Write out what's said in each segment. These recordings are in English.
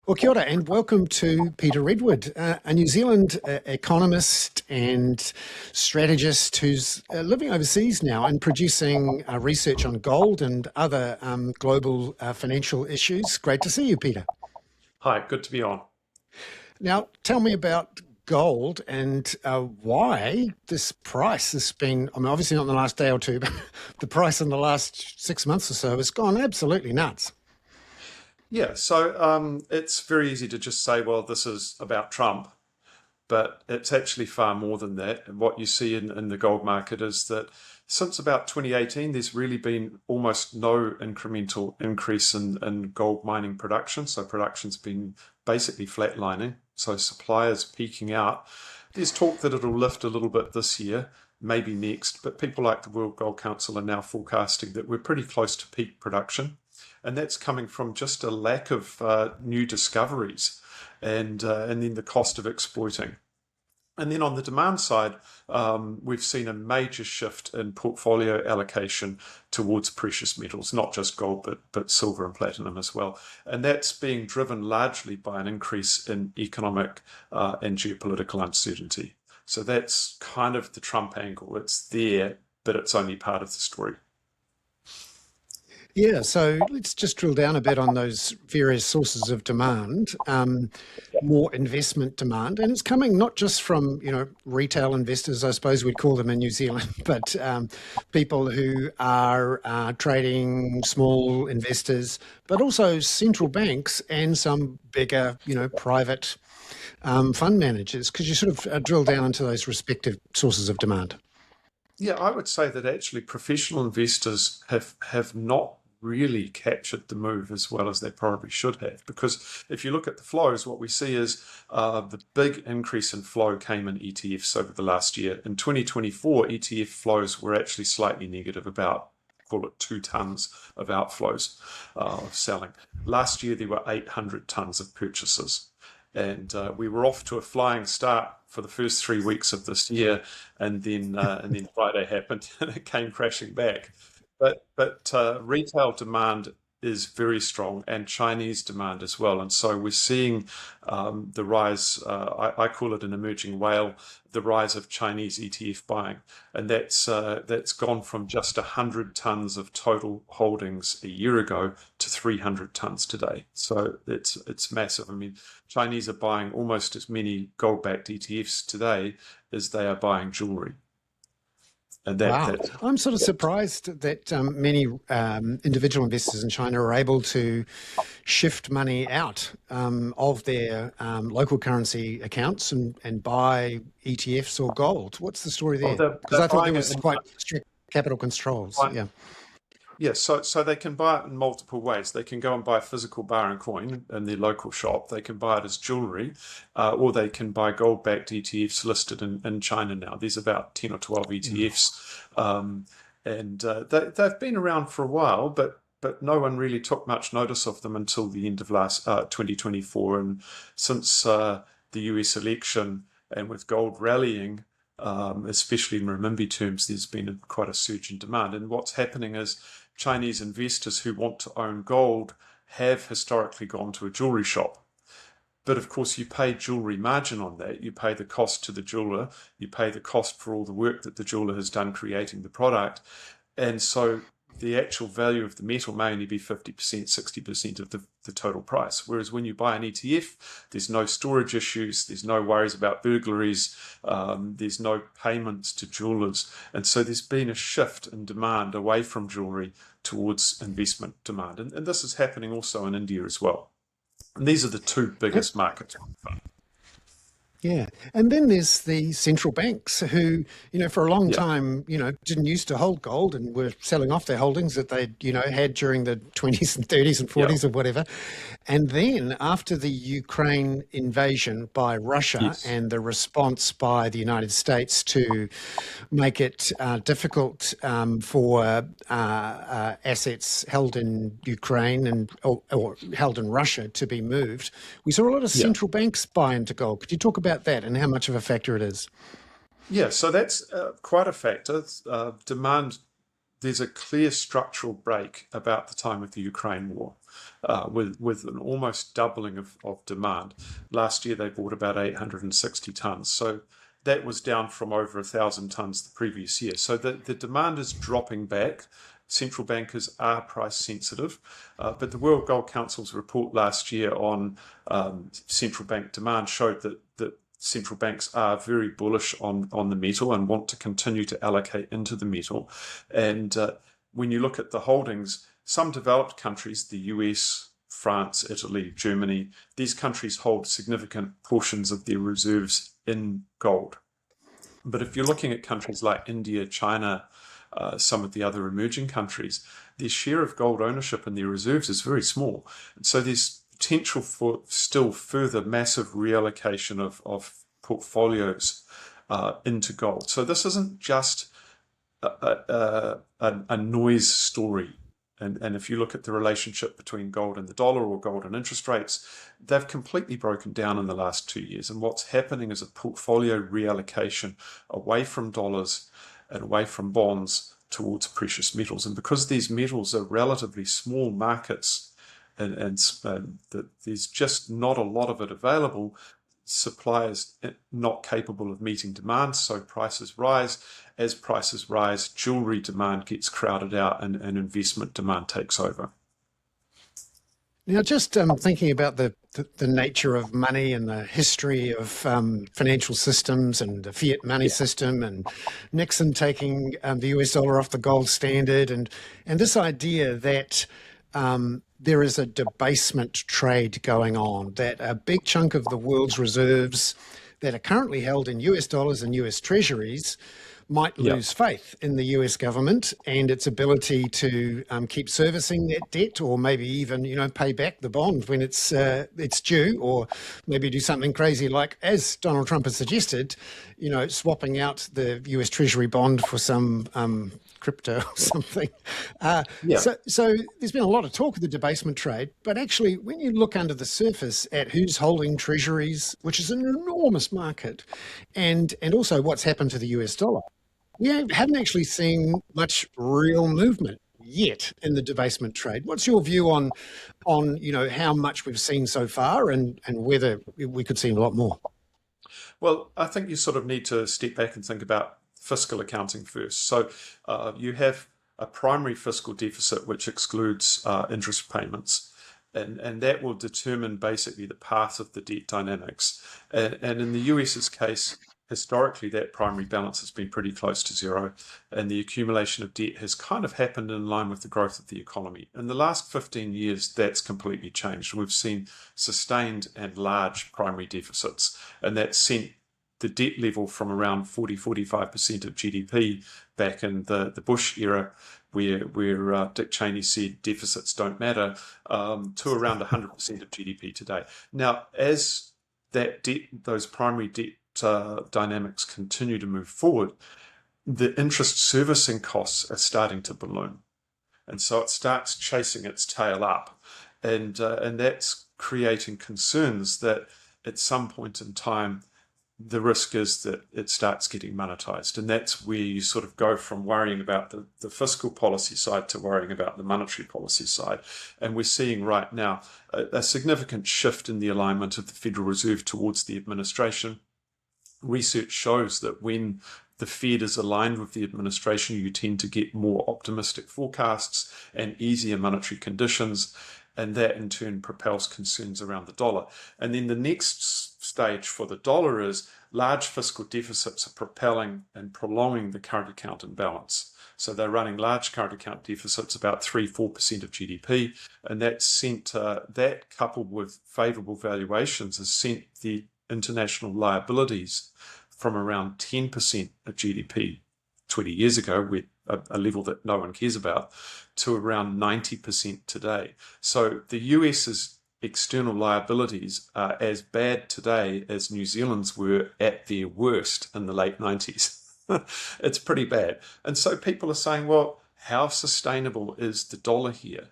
Well, kia ora, and welcome to Peter Redwood, a New Zealand economist and strategist who's living overseas now and producing research on gold and other global financial issues. Great to see you, Peter. Hi, good to be on. Now, tell me about gold and why this price has been, I mean, obviously not in the last day or two, but the price in the last 6 months or so has gone absolutely nuts. It's very easy to just say, well, this is about Trump, but it's actually far more than that. And what you see in the gold market is that since about 2018, there's really been almost no incremental increase in gold mining production. So production's been basically flatlining. So suppliers peaking out. There's talk that it'll lift a little bit this year, maybe next, but people like the World Gold Council are now forecasting that we're pretty close to peak production. And that's coming from just a lack of new discoveries and then the cost of exploiting. And then on the demand side, we've seen a major shift in portfolio allocation towards precious metals, not just gold, but silver and platinum as well. And that's being driven largely by an increase in economic and geopolitical uncertainty. So that's kind of the Trump angle. It's there, but it's only part of the story. Yeah, so let's just drill down a bit on those various sources of demand, more investment demand, and it's coming not just from retail investors, I suppose we'd call them in New Zealand, but people who are trading, small investors, but also central banks and some bigger, private fund managers. Could you sort of drill down into those respective sources of demand? Yeah, I would say that actually professional investors have not really captured the move as well as they probably should have. Because if you look at the flows, what we see is the big increase in flow came in ETFs over the last year. In 2024, ETF flows were actually slightly negative, about call it 2 tons of outflows of selling. Last year, there were 800 tons of purchases. And we were off to a flying start for the first 3 weeks of this year, and then Friday happened and it came crashing back. But retail demand is very strong, and Chinese demand as well. And so we're seeing the rise. I call it an emerging whale. The rise of Chinese ETF buying, and that's gone from just 100 tons of total holdings a year ago to 300 tons today. So it's massive. I mean, Chinese are buying almost as many gold-backed ETFs today as they are buying jewelry. And Wow. that I'm sort of surprised that many individual investors in China are able to shift money out of their local currency accounts and buy ETFs or gold. What's the story oh, there? Because they're I thought there buying it was in quite strict capital controls. Yeah. Yeah, so they can buy it in multiple ways. They can go and buy a physical bar and coin in their local shop. They can buy it as jewelry, or they can buy gold-backed ETFs listed in China now. There's about 10 or 12 ETFs, they've been around for a while, but no one really took much notice of them until the end of last 2024. And since the US election and with gold rallying, especially in renminbi terms, there's been quite a surge in demand. And what's happening is Chinese investors who want to own gold have historically gone to a jewelry shop. But of course, you pay jewelry margin on that. You pay the cost to the jeweler. You pay the cost for all the work that the jeweler has done creating the product. And so the actual value of the metal may only be 50%, 60% of the total price. Whereas when you buy an ETF, there's no storage issues, there's no worries about burglaries, there's no payments to jewelers. And so there's been a shift in demand away from jewelry towards investment demand. And this is happening also in India as well. And these are the two biggest markets. Yeah. And then there's the central banks who, for a long Yeah, time, didn't used to hold gold and were selling off their holdings that they'd, had during the 20s and 30s and yeah, 40s or whatever. And then after the Ukraine invasion by Russia yes, and the response by the United States to make it difficult for assets held in Ukraine or held in Russia to be moved, we saw a lot of yeah. central banks buy into gold. Could you talk about that and how much of a factor it is? Yeah, so that's quite a factor. Demand, there's a clear structural break about the time of the Ukraine war. with an almost doubling of demand. Last year they bought about 860 tonnes. So that was down from over 1,000 tonnes the previous year. So the demand is dropping back. Central bankers are price sensitive, but the World Gold Council's report last year on central bank demand showed that central banks are very bullish on the metal and want to continue to allocate into the metal. And when you look at the holdings, some developed countries, the US, France, Italy, Germany, these countries hold significant portions of their reserves in gold. But if you're looking at countries like India, China, some of the other emerging countries, their share of gold ownership in their reserves is very small. And so there's potential for still further massive reallocation of portfolios into gold. So this isn't just a noise story. And if you look at the relationship between gold and the dollar or gold and interest rates, they've completely broken down in the last 2 years. And what's happening is a portfolio reallocation away from dollars and away from bonds towards precious metals. And because these metals are relatively small markets and that there's just not a lot of it available, suppliers not capable of meeting demand, so prices rise. As prices rise, jewelry demand gets crowded out and investment demand takes over. Now, just thinking about the nature of money and the history of financial systems and the fiat money system, and Nixon taking the US dollar off the gold standard, and this idea that there is a debasement trade going on, that a big chunk of the world's reserves that are currently held in US dollars and US treasuries might lose faith in the US government and its ability to keep servicing that debt, or maybe even, pay back the bond when it's due, or maybe do something crazy like, as Donald Trump has suggested, swapping out the US Treasury bond for some crypto or something. So there's been a lot of talk of the debasement trade, but actually when you look under the surface at who's holding treasuries, which is an enormous market, and also what's happened to the US dollar, we haven't actually seen much real movement yet in the debasement trade. What's your view on how much we've seen so far, and whether we could see a lot more? Well, I think you sort of need to step back and think about fiscal accounting first. So you have a primary fiscal deficit, which excludes interest payments, and that will determine basically the path of the debt dynamics. And in the US's case, historically, that primary balance has been pretty close to zero, and the accumulation of debt has kind of happened in line with the growth of the economy. In the last 15 years, that's completely changed. We've seen sustained and large primary deficits, and that's sent the debt level from around 40-45% of GDP back in the Bush era, where Dick Cheney said deficits don't matter, to around 100% of GDP today. Now, as those primary debt dynamics continue to move forward, the interest servicing costs are starting to balloon, and so it starts chasing its tail up, and that's creating concerns that at some point in time the risk is that it starts getting monetized. And that's where you sort of go from worrying about the fiscal policy side to worrying about the monetary policy side. And we're seeing right now a significant shift in the alignment of the Federal Reserve towards the administration. Research shows that when the Fed is aligned with the administration, you tend to get more optimistic forecasts and easier monetary conditions, and that in turn propels concerns around the dollar. And then the next stage for the dollar is large fiscal deficits are propelling and prolonging the current account imbalance. So they're running large current account deficits, about 3-4% of GDP, and that coupled with favourable valuations has sent the international liabilities from around 10% of GDP 20 years ago, with a level that no one cares about, to around 90% today. So the US's external liabilities are as bad today as New Zealand's were at their worst in the late 90s. It's pretty bad. And so people are saying, well, how sustainable is the dollar here?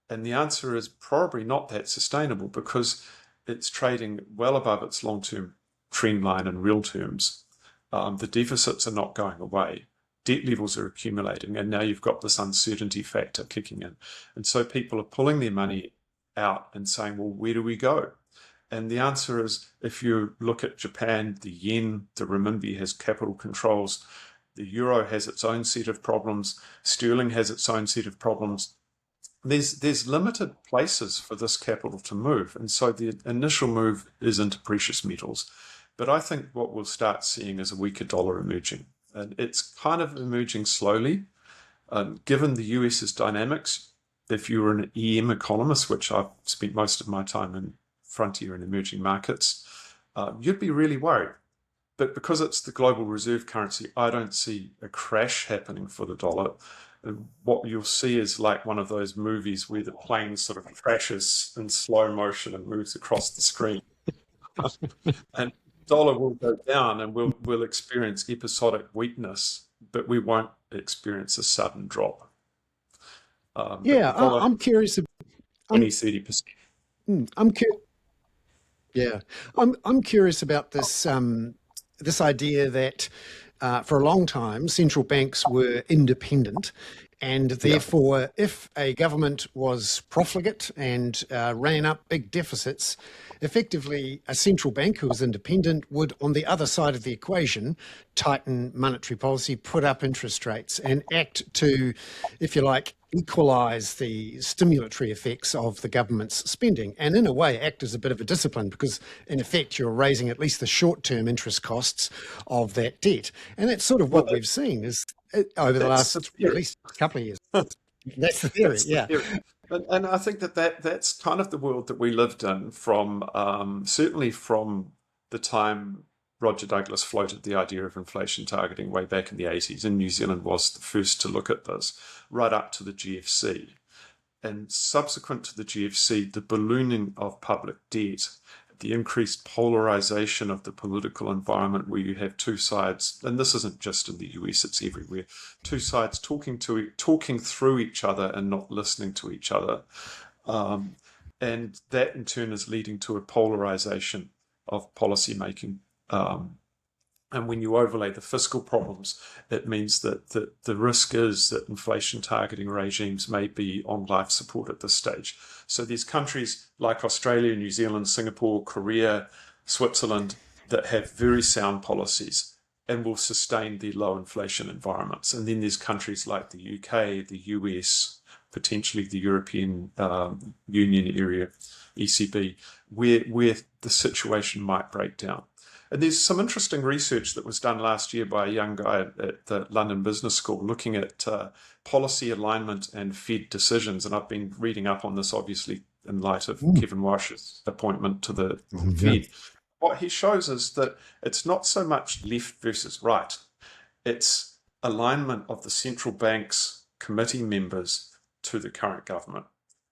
And the answer is probably not that sustainable, because it's trading well above its long-term trend line in real terms. The deficits are not going away. debt levels are accumulating, and now you've got this uncertainty factor kicking in. And so people are pulling their money out and saying, well, where do we go? And the answer is, if you look at Japan, the yen, the renminbi has capital controls, the euro has its own set of problems, sterling has its own set of problems. There's limited places for this capital to move. And so the initial move is into precious metals. But I think what we'll start seeing is a weaker dollar emerging. And it's kind of emerging slowly. Given the US's dynamics, if you were an EM economist, which I've spent most of my time in frontier and emerging markets, you'd be really worried. But because it's the global reserve currency, I don't see a crash happening for the dollar. And what you'll see is like one of those movies where the plane sort of crashes in slow motion and moves across the screen. And dollar will go down, and we'll experience episodic weakness, but we won't experience a sudden drop. Yeah, I'm curious. I'm 20-30%. I'm curious. Yeah, I'm curious about this idea that for a long time central banks were independent, and Yeah. therefore, if a government was profligate and ran up big deficits, effectively a central bank who was independent would, on the other side of the equation, tighten monetary policy, put up interest rates, and act to, if you like, equalise the stimulatory effects of the government's spending, and in a way act as a bit of a discipline, because in effect you're raising at least the short-term interest costs of that debt. And that's sort of Well, what we've seen is over the that's the last at theory. least couple of years. That's the theory, That's the yeah. theory. And I think that's kind of the world that we lived in from certainly from the time Roger Douglas floated the idea of inflation targeting way back in the 80s, and New Zealand was the first to look at this, right up to the GFC. And subsequent to the GFC, the ballooning of public debt, the increased polarization of the political environment where you have two sides, and this isn't just in the US, it's everywhere, two sides talking through each other and not listening to each other. And that in turn is leading to a polarization of policy making. And when you overlay the fiscal problems, it means that the risk is that inflation targeting regimes may be on life support at this stage. So there's countries like Australia, New Zealand, Singapore, Korea, Switzerland that have very sound policies and will sustain the low inflation environments. And then there's countries like the UK, the US, potentially the European Union area, ECB, where the situation might break down. And there's some interesting research that was done last year by a young guy at the London Business School looking at policy alignment and Fed decisions. And I've been reading up on this, obviously, in light of Kevin Walsh's appointment to the Fed. What he shows is that it's not so much left versus right. It's alignment of the central bank's committee members to the current government.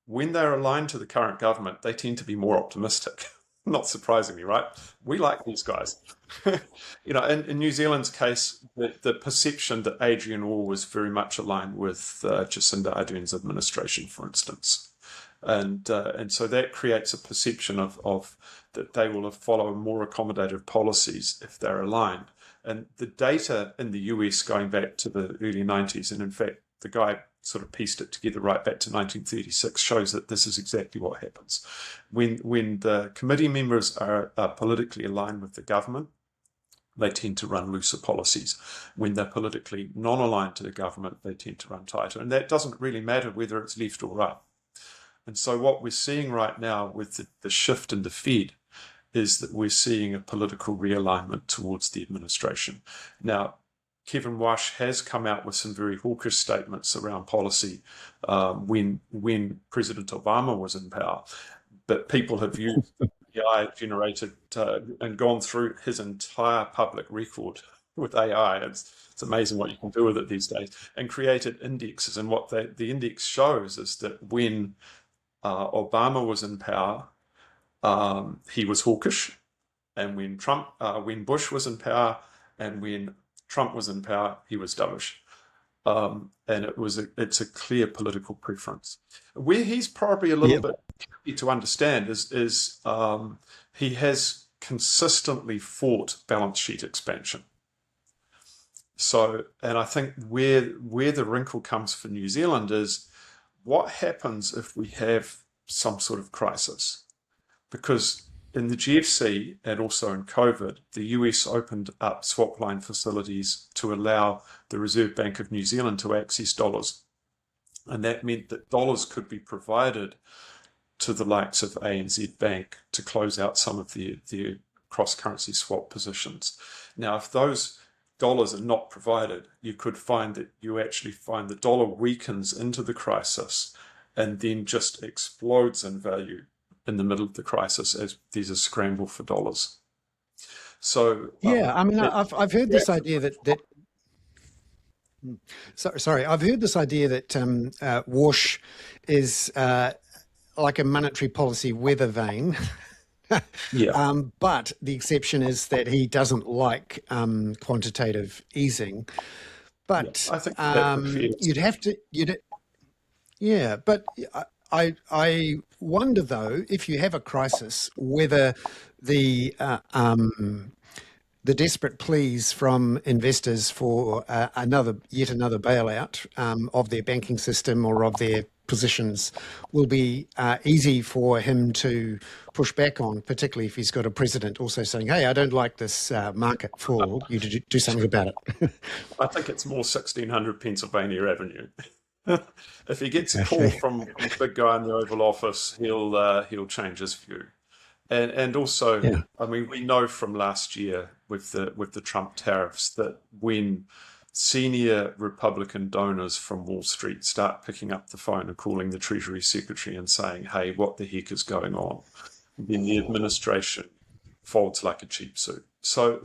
When they're aligned to the current government, they tend to be more optimistic. Not surprisingly, right? We like these guys. In New Zealand's case, the perception that Adrian Orr was very much aligned with Jacinda Ardern's administration, for instance. And so that creates a perception of that they will follow more accommodative policies if they're aligned. And the data in the US going back to the early 90s, and in fact, the guy sort of pieced it together right back to 1936, shows that this is exactly what happens. When the committee members are politically aligned with the government, they tend to run looser policies. When they're politically non-aligned to the government, they tend to run tighter. And that doesn't really matter whether it's left or right. And so what we're seeing right now with the shift in the Fed is that we're seeing a political realignment towards the administration. Now, Kevin Walsh has come out with some very hawkish statements around policy when President Obama was in power, but people have used AI generated and gone through his entire public record with AI. It's amazing what you can do with it these days, and created indexes. And what the index shows is that when Obama was in power, he was hawkish, and when Bush was in power, and when Trump was in power, he was dovish. And it's a clear political preference. Where he's probably a little bit tricky to understand is he has consistently fought balance sheet expansion. So, and I think where the wrinkle comes for New Zealand is what happens if we have some sort of crisis? Because in the GFC and also in COVID, the US opened up swap line facilities to allow the Reserve Bank of New Zealand to access dollars. And that meant that dollars could be provided to the likes of ANZ Bank to close out some of their cross-currency swap positions. Now, if those dollars are not provided, you could find that you actually find the dollar weakens into the crisis and then just explodes in value in the middle of the crisis as there's a scramble for dollars. So, Yeah, I mean, I've heard this idea that sorry, I've heard this idea that Wash is like a monetary policy weather vane. yeah, But the exception is that he doesn't like quantitative easing. yeah, But I think that's a fair you'd have to, yeah. But I wonder though, if you have a crisis, whether the the desperate pleas from investors for yet another bailout of their banking system or of their positions will be easy for him to push back on, particularly if he's got a president also saying, "Hey, I don't like this market fall. You do something about it." I think it's more 1600 Pennsylvania Avenue. If he gets a call Okay. from the big guy in the Oval Office, he'll change his view. And also, Yeah. I mean, we know from last year with the Trump tariffs that when senior Republican donors from Wall Street start picking up the phone and calling the Treasury Secretary and saying, "Hey, what the heck is going on?" then the administration folds like a cheap suit. So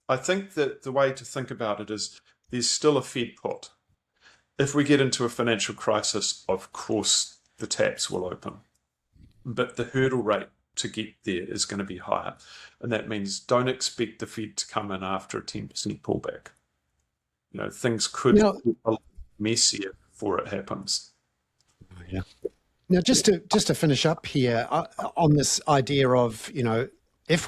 I think that the way to think about it is there's still a Fed put. If we get into a financial crisis, of course the taps will open, but the hurdle rate to get there is going to be higher. And that means don't expect the Fed to come in after a 10% pullback. Things could Now, get a lot messier before it happens. yeah. Now, just to finish up here on this idea of if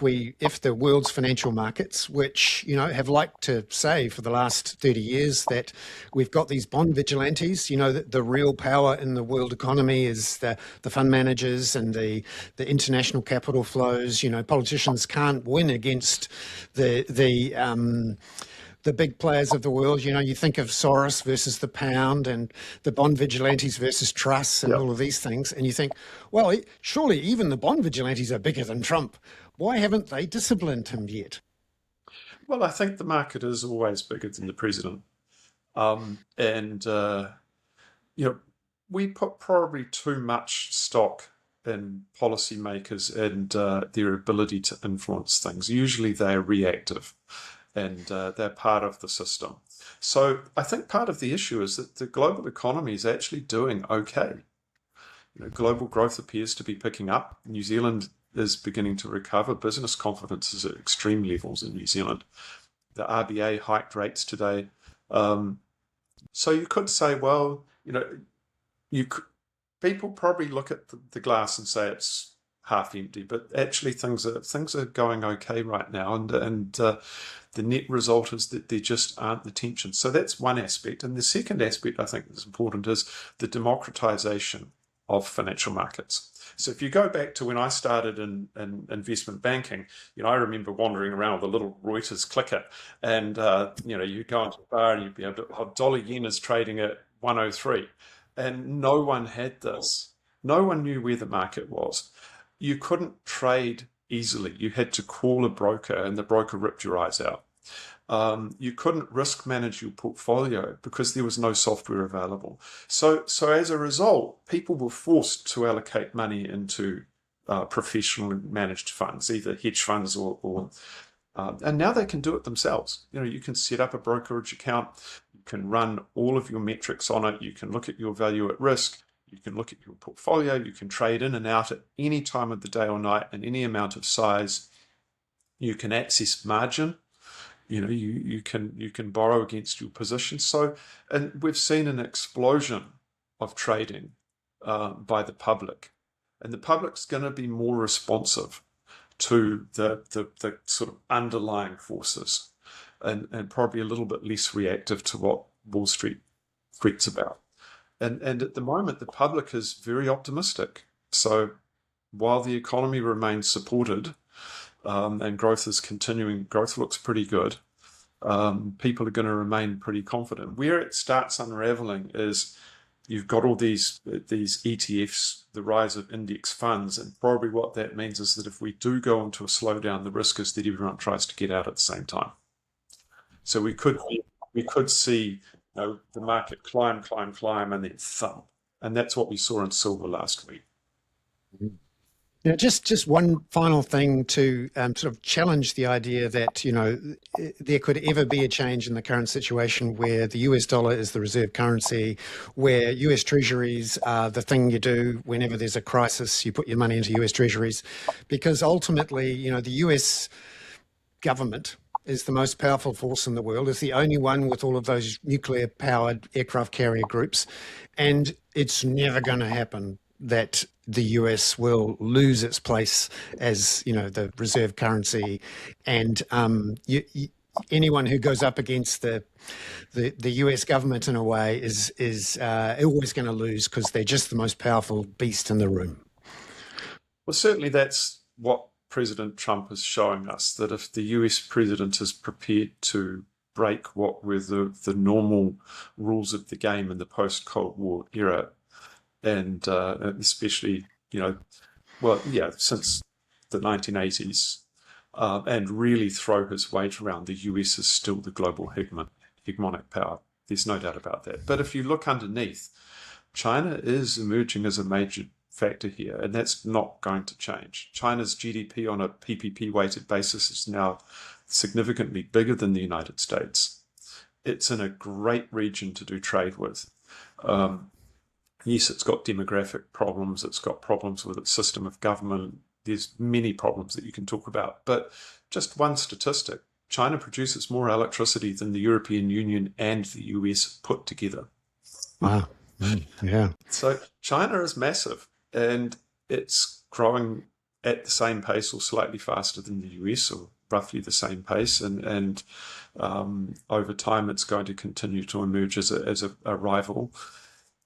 the world's financial markets, which have liked to say for the last 30 years that we've got these bond vigilantes, that the real power in the world economy is the fund managers and the international capital flows. Politicians can't win against the big players of the world. You think of Soros versus the pound and the bond vigilantes versus trusts and Yeah. all of these things. And you think, well, surely even the bond vigilantes are bigger than Trump. Why haven't they disciplined him yet? Well, I think the market is always bigger than the president. And we put probably too much stock in policymakers and their ability to influence things. Usually they're reactive and they're part of the system. So I think part of the issue is that the global economy is actually doing okay. Global growth appears to be picking up. New Zealand is beginning to recover. Business confidence is at extreme levels in New Zealand. The RBA hiked rates today. So you could say, well, you could, people probably look at the glass and say it's half empty, but actually things are going okay right now, and the net result is that there just aren't the tensions. So that's one aspect, and the second aspect I think that's important is the democratization of financial markets. So if you go back to when I started in investment banking, I remember wandering around with a little Reuters clicker, and you'd go into a bar and you'd be able to have dollar yen is trading at 103, and no one had this. No one knew where the market was. You couldn't trade easily. You had to call a broker, and the broker ripped your eyes out. You couldn't risk manage your portfolio because there was no software available. So as a result, people were forced to allocate money into professionally managed funds, either hedge funds or and now they can do it themselves. You can set up a brokerage account, you can run all of your metrics on it, you can look at your value at risk, you can look at your portfolio, you can trade in and out at any time of the day or night and any amount of size. You can access margin. You can borrow against your position. So, and we've seen an explosion of trading by the public, and the public's going to be more responsive to the sort of underlying forces. and probably a little bit less reactive to what Wall Street tweets about. And at the moment, the public is very optimistic. So while the economy remains supported and growth is continuing, growth looks pretty good. People are going to remain pretty confident. Where it starts unraveling is you've got all these ETFs, the rise of index funds, and probably what that means is that if we do go into a slowdown, the risk is that everyone tries to get out at the same time. So we could see the market climb, and then thump, and that's what we saw in silver last week. Now, just one final thing to sort of challenge the idea that, there could ever be a change in the current situation where the US dollar is the reserve currency, where US treasuries are the thing you do whenever there's a crisis, you put your money into US treasuries, because ultimately, the US government is the most powerful force in the world, is the only one with all of those nuclear-powered aircraft carrier groups, and it's never going to happen that the US will lose its place as, the reserve currency. And anyone who goes up against the US government in a way is always going to lose, because they're just the most powerful beast in the room. Well, certainly that's what President Trump is showing us, that if the US president is prepared to break what were the normal rules of the game in the post-Cold War era, and especially, since the 1980s, and really throw his weight around, the US is still the global hegemonic power. There's no doubt about that. But if you look underneath, China is emerging as a major factor here, and that's not going to change. China's GDP on a PPP-weighted basis is now significantly bigger than the United States. It's in a great region to do trade with. Yes, it's got demographic problems. It's got problems with its system of government. There's many problems that you can talk about. But just one statistic, China produces more electricity than the European Union and the US put together. Wow. Yeah. So China is massive, and it's growing at the same pace or slightly faster than the US, or roughly the same pace. And over time, it's going to continue to emerge as a rival.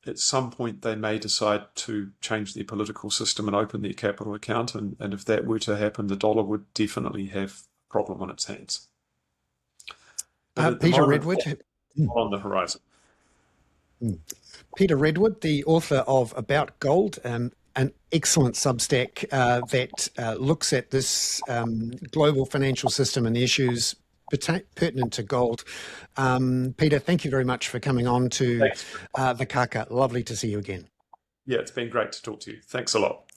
At some point, they may decide to change their political system and open their capital account. And if that were to happen, the dollar would definitely have a problem on its hands. Peter Redwood. On the horizon. Peter Redwood, the author of About Gold, an excellent Substack that looks at this global financial system and the issues pertinent to gold. Peter, thank you very much for coming on to the Kaka. Lovely to see you again. Yeah, it's been great to talk to you. Thanks a lot.